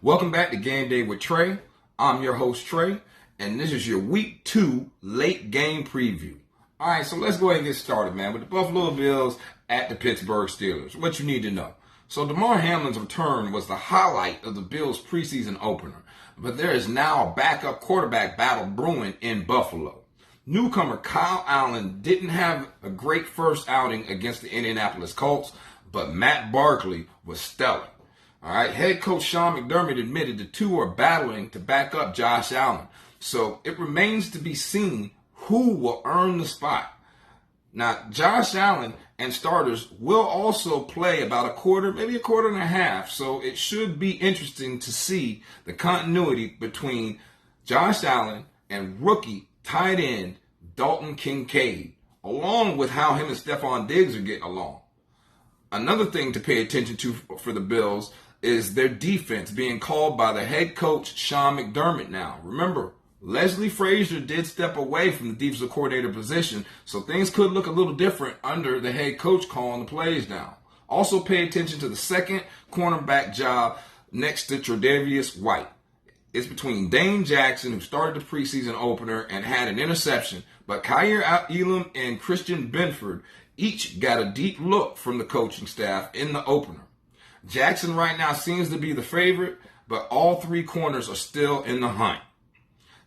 Welcome back to Game Day with Trey. I'm your host, Trey, and this is your Week 2 late game preview. All right, so let's go ahead and get started, man, with the Buffalo Bills at the Pittsburgh Steelers. What you need to know. So DeMar Hamlin's return was the highlight of the Bills' preseason opener, but there is now a backup quarterback battle brewing in Buffalo. Newcomer Kyle Allen didn't have a great first outing against the Indianapolis Colts, but Matt Barkley was stellar. All right, head coach Sean McDermott admitted the two are battling to back up Josh Allen. So it remains to be seen who will earn the spot. Now, Josh Allen and starters will also play about a quarter, maybe a quarter and a half. So it should be interesting to see the continuity between Josh Allen and rookie tight end Dalton Kincaid, along with how him and Stephon Diggs are getting along. Another thing to pay attention to for the Bills is their defense being called by the head coach, Sean McDermott now. Remember, Leslie Frazier did step away from the defensive coordinator position, so things could look a little different under the head coach calling the plays now. Also pay attention to the second cornerback job next to Tre'Davious White. It's between Dane Jackson, who started the preseason opener and had an interception, but Kyer Elam and Christian Benford each got a deep look from the coaching staff in the opener. Jackson right now seems to be the favorite, but all three corners are still in the hunt.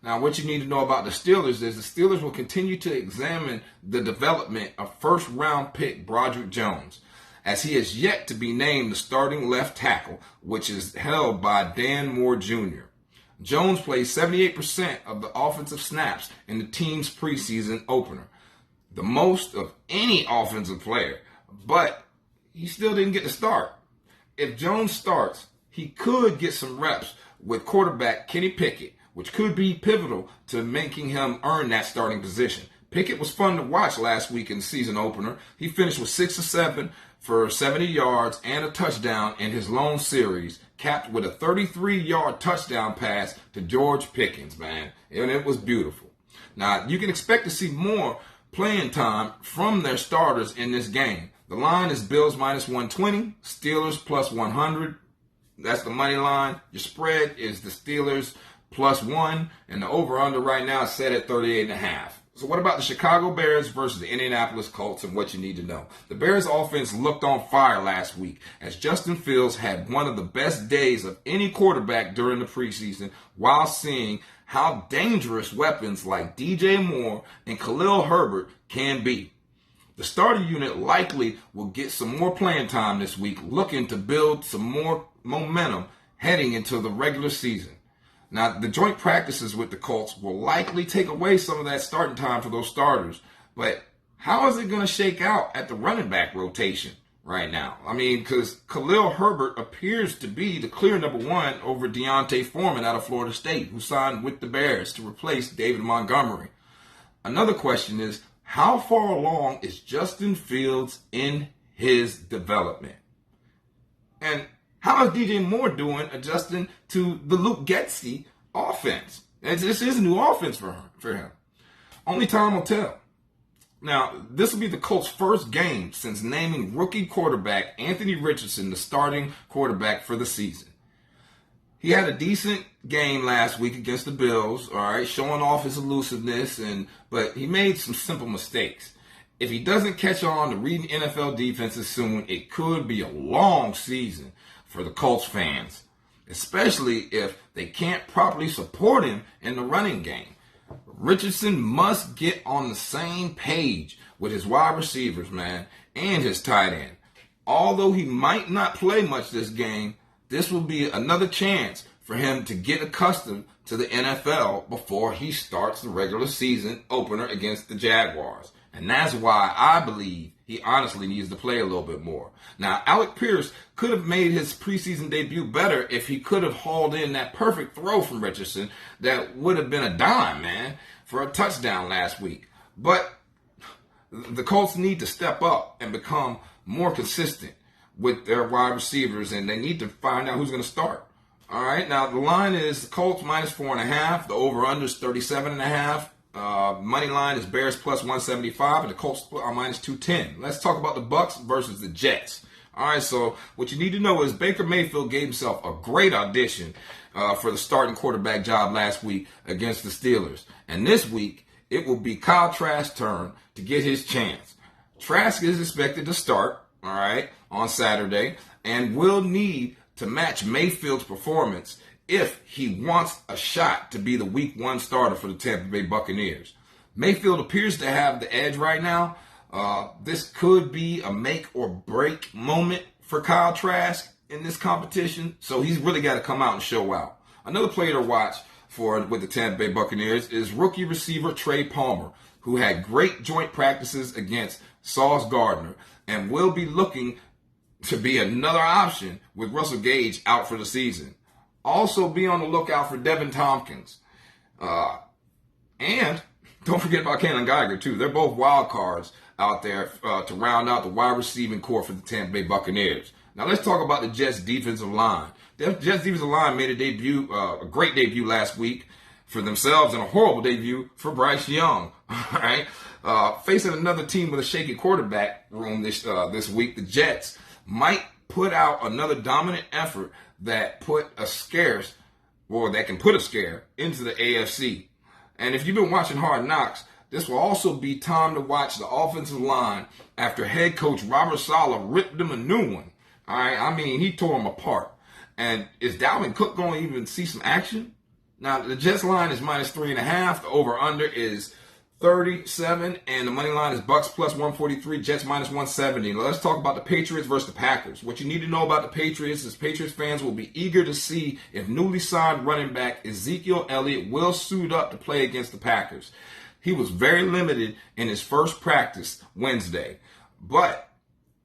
Now, what you need to know about the Steelers is the Steelers will continue to examine the development of first-round pick Broderick Jones, as he is yet to be named the starting left tackle, which is held by Dan Moore Jr. Jones played 78% of the offensive snaps in the team's preseason opener, the most of any offensive player, but he still didn't get to start. If Jones starts, he could get some reps with quarterback Kenny Pickett, which could be pivotal to making him earn that starting position. Pickett was fun to watch last week in the season opener. He finished with 6 of 7 for 70 yards and a touchdown in his lone series, capped with a 33-yard touchdown pass to George Pickens, man. And it was beautiful. Now, you can expect to see more playing time from their starters in this game. The line is Bills minus 120, Steelers plus 100. That's the money line. Your spread is the Steelers plus 1, and the over-under right now is set at 38.5. So what about the Chicago Bears versus the Indianapolis Colts and what you need to know? The Bears offense looked on fire last week as Justin Fields had one of the best days of any quarterback during the preseason while seeing how dangerous weapons like DJ Moore and Khalil Herbert can be. The starter unit likely will get some more playing time this week, looking to build some more momentum heading into the regular season. Now, the joint practices with the Colts will likely take away some of that starting time for those starters, but how is it going to shake out at the running back rotation right now? I mean, because Khalil Herbert appears to be the clear number one over Deontay Foreman out of Florida State, who signed with the Bears to replace David Montgomery. Another question is, how far along is Justin Fields in his development? And how is DJ Moore doing adjusting to the Luke Getsy offense? This is a new offense for him. Only time will tell. Now, this will be the Colts' first game since naming rookie quarterback Anthony Richardson the starting quarterback for the season. He had a decent game last week against the Bills, all right, showing off his elusiveness, but he made some simple mistakes. If he doesn't catch on to reading NFL defenses soon, it could be a long season for the Colts fans, especially if they can't properly support him in the running game. Richardson must get on the same page with his wide receivers, man, and his tight end. Although he might not play much this game, this will be another chance for him to get accustomed to the NFL before he starts the regular season opener against the Jaguars. And that's why I believe he honestly needs to play a little bit more. Now, Alec Pierce could have made his preseason debut better if he could have hauled in that perfect throw from Richardson that would have been a dime, man, for a touchdown last week. But the Colts need to step up and become more consistent with their wide receivers, and they need to find out who's going to start. All right, now the line is the Colts minus 4.5. The over-under is 37.5. Money line is Bears plus 175, and the Colts are minus 210. Let's talk about the Bucs versus the Jets. All right, so what you need to know is Baker Mayfield gave himself a great audition for the starting quarterback job last week against the Steelers. And this week, it will be Kyle Trask's turn to get his chance. Trask is expected to start, all right, on Saturday, and will need to match Mayfield's performance if he wants a shot to be the Week 1 starter for the Tampa Bay Buccaneers. Mayfield appears to have the edge right now. This could be a make or break moment for Kyle Trask in this competition, so he's really got to come out and show out. Another player to watch with the Tampa Bay Buccaneers is rookie receiver Trey Palmer, who had great joint practices against Sauce Gardner and will be looking to be another option with Russell Gage out for the season. Also be on the lookout for Devin Tompkins. And don't forget about Cannon Geiger, too. They're both wild cards out there to round out the wide receiving core for the Tampa Bay Buccaneers. Now let's talk about the Jets defensive line. The Jets defensive line made a great debut last week for themselves and a horrible debut for Bryce Young. All right, facing another team with a shaky quarterback room this week, the Jets might put out another dominant effort that can put a scare into the AFC. And if you've been watching Hard Knocks, this will also be time to watch the offensive line after head coach Robert Saleh ripped them a new one. All right, I mean, he tore them apart. And is Dalvin Cook going to even see some action? Now, the Jets line is -3.5. The over-under is 37, and the money line is Bucks plus 143, Jets minus 170. Now, let's talk about the Patriots versus the Packers. What you need to know about the Patriots is Patriots fans will be eager to see if newly signed running back Ezekiel Elliott will suit up to play against the Packers. He was very limited in his first practice Wednesday, but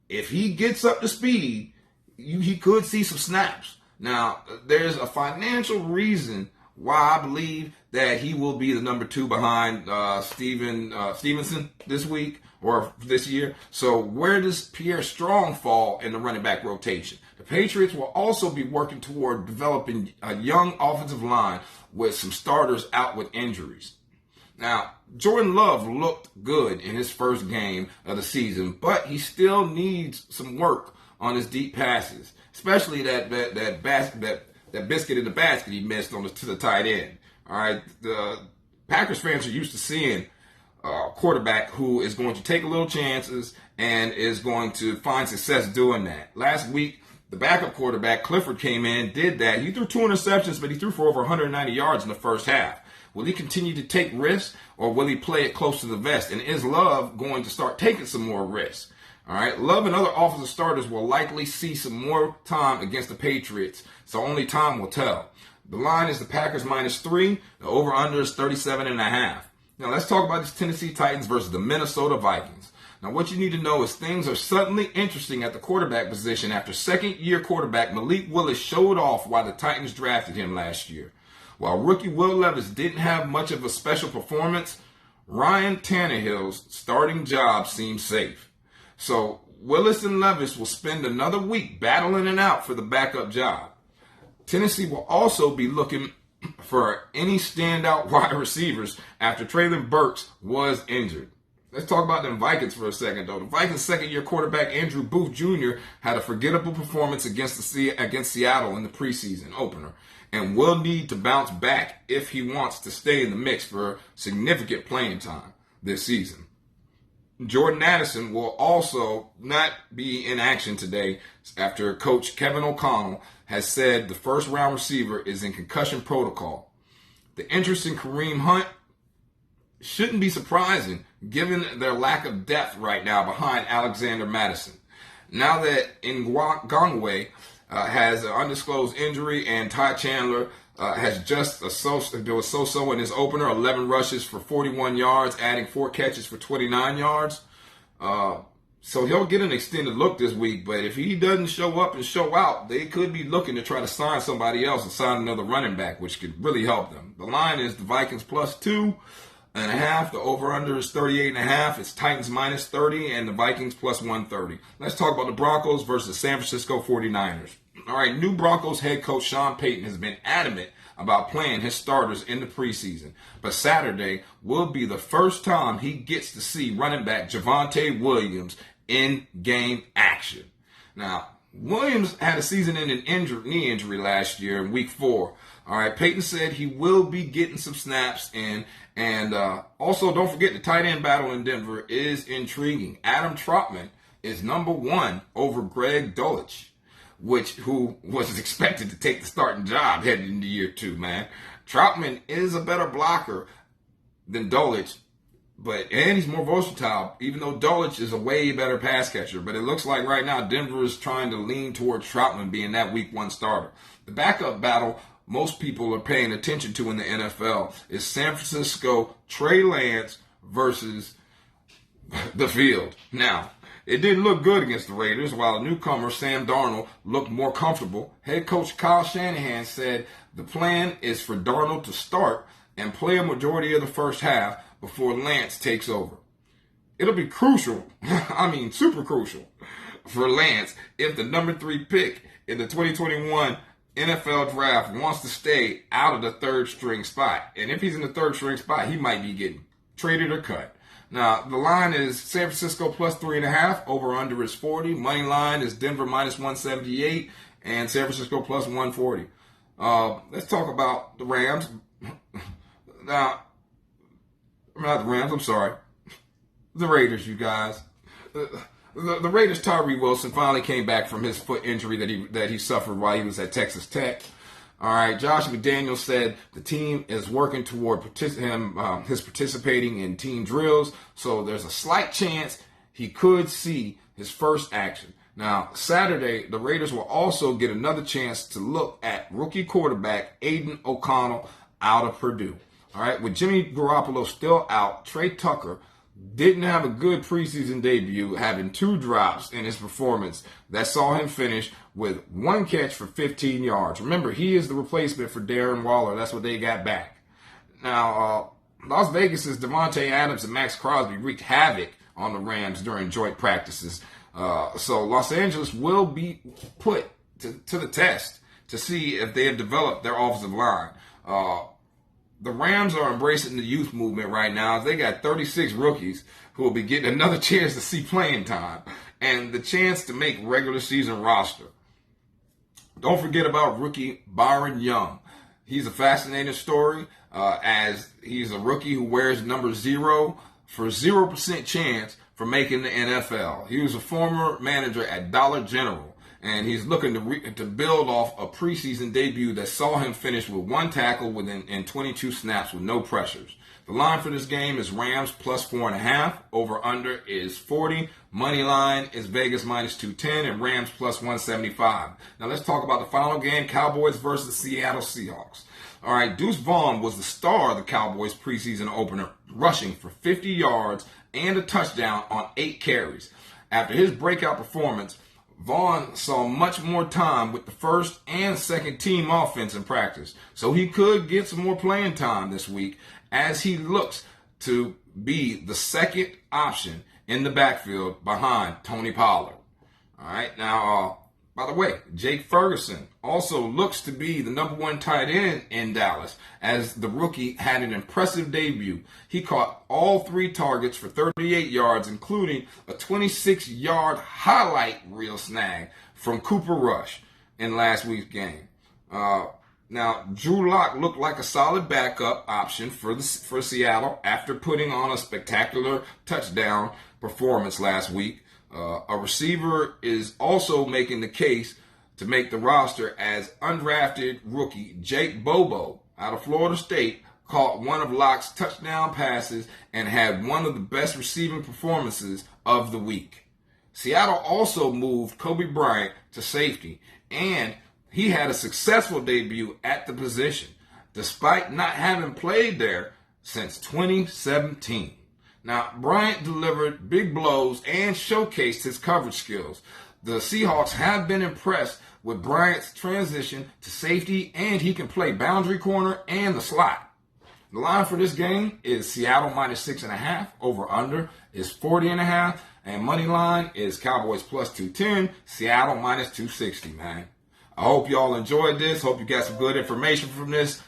if he gets up to speed, he could see some snaps. Now, there's a financial reason why I believe that he will be the number 2 behind Stevenson this week or this year. So where does Pierre Strong fall in the running back rotation? The Patriots will also be working toward developing a young offensive line with some starters out with injuries. Now, Jordan Love looked good in his first game of the season, but he still needs some work on his deep passes, especially that biscuit in the basket he missed to the tight end. All right, the Packers fans are used to seeing a quarterback who is going to take a little chances and is going to find success doing that. Last week, the backup quarterback, Clifford, came in, did that. He threw 2 interceptions, but he threw for over 190 yards in the first half. Will he continue to take risks, or will he play it close to the vest? And is Love going to start taking some more risks? All right, Love and other offensive starters will likely see some more time against the Patriots, so only time will tell. The line is the Packers -3. The over-under is 37.5. Now let's talk about these Tennessee Titans versus the Minnesota Vikings. Now what you need to know is things are suddenly interesting at the quarterback position after second-year quarterback Malik Willis showed off why the Titans drafted him last year. While rookie Will Levis didn't have much of a special performance, Ryan Tannehill's starting job seems safe. So Willis and Levis will spend another week battling it out for the backup job. Tennessee will also be looking for any standout wide receivers after Treylon Burks was injured. Let's talk about them Vikings for a second, though. The Vikings' second-year quarterback Andrew Booth Jr. had a forgettable performance against Seattle in the preseason opener and will need to bounce back if he wants to stay in the mix for significant playing time this season. Jordan Addison will also not be in action today after coach Kevin O'Connell has said the first-round receiver is in concussion protocol. The interest in Kareem Hunt shouldn't be surprising given their lack of depth right now behind Alexander Madison. Now that Ngongwe has an undisclosed injury and Ty Chandler has just was so-so in his opener, 11 rushes for 41 yards, adding 4 catches for 29 yards. So he'll get an extended look this week, but if he doesn't show up and show out, they could be looking to try to sign somebody else and sign another running back, which could really help them. The line is the Vikings +2.5. The over-under is 38.5. It's Titans -30 and the Vikings +130. Let's talk about the Broncos versus San Francisco 49ers. All right, new Broncos head coach Sean Payton has been adamant about playing his starters in the preseason, but Saturday will be the first time he gets to see running back Javonte Williams in game action. Now, Williams had a season-ending knee injury last year in week 4. All right, Peyton said he will be getting some snaps in. And also, don't forget, the tight end battle in Denver is intriguing. Adam Trautman is number 1 over Greg Dulcich, who was expected to take the starting job heading into year 2, man. Trautman is a better blocker than Dulcich, and he's more versatile, even though Dulcich is a way better pass catcher. But it looks like right now Denver is trying to lean towards Trautman being that week 1 starter. The backup battle most people are paying attention to in the NFL is San Francisco Trey Lance versus the field. Now, it didn't look good against the Raiders, while the newcomer Sam Darnold looked more comfortable. Head coach Kyle Shanahan said the plan is for Darnold to start and play a majority of the first half before Lance takes over. It'll be crucial, super crucial, for Lance if the number 3 pick in the 2021 NFL draft wants to stay out of the 3rd string spot. And if he's in the 3rd string spot, he might be getting traded or cut. Now, the line is San Francisco plus 3.5. Over under is 40. Money line is Denver minus 178 and San Francisco plus 140. Let's talk about the Rams. Now, not the Rams, I'm sorry. The Raiders, you guys. The Raiders' Tyree Wilson finally came back from his foot injury that he suffered while he was at Texas Tech. All right, Josh McDaniels said the team is working toward his participating in team drills, so there's a slight chance he could see his first action. Now, Saturday, the Raiders will also get another chance to look at rookie quarterback Aiden O'Connell out of Purdue. All right, with Jimmy Garoppolo still out, Trey Tucker didn't have a good preseason debut, having 2 drops in his performance that saw him finish with 1 catch for 15 yards. Remember, he is the replacement for Darren Waller. That's what they got back. Now, Las Vegas' Devontae Adams and Max Crosby wreaked havoc on the Rams during joint practices. So Los Angeles will be put to the test to see if they have developed their offensive line. The Rams are embracing the youth movement right now. They got 36 rookies who will be getting another chance to see playing time and the chance to make regular season roster. Don't forget about rookie Byron Young. He's a fascinating story as he's a rookie who wears number 0 for 0% chance for making the NFL. He was a former manager at Dollar General, and he's looking to build off a preseason debut that saw him finish with 1 tackle in 22 snaps with no pressures. The line for this game is Rams plus 4.5. Over under is 40. Money line is Vegas minus 210 and Rams plus 175. Now let's talk about the final game, Cowboys versus Seattle Seahawks. All right, Deuce Vaughn was the star of the Cowboys preseason opener, rushing for 50 yards and a touchdown on 8 carries. After his breakout performance, Vaughn saw much more time with the first and second team offense in practice, so he could get some more playing time this week as he looks to be the second option in the backfield behind Tony Pollard. All right, now, by the way, Jake Ferguson also looks to be the number 1 tight end in Dallas as the rookie had an impressive debut. He caught all 3 targets for 38 yards, including a 26-yard highlight reel snag from Cooper Rush in last week's game. Now, Drew Lock looked like a solid backup option for Seattle after putting on a spectacular touchdown performance last week. A receiver is also making the case to make the roster as undrafted rookie Jake Bobo out of Florida State caught one of Locke's touchdown passes and had one of the best receiving performances of the week. Seattle also moved Kobe Bryant to safety, and he had a successful debut at the position, despite not having played there since 2017. Now, Bryant delivered big blows and showcased his coverage skills. The Seahawks have been impressed with Bryant's transition to safety, and he can play boundary corner and the slot. The line for this game is Seattle minus 6.5. Over under is 40.5. And money line is Cowboys plus 210. Seattle minus 260, man. I hope y'all enjoyed this. Hope you got some good information from this.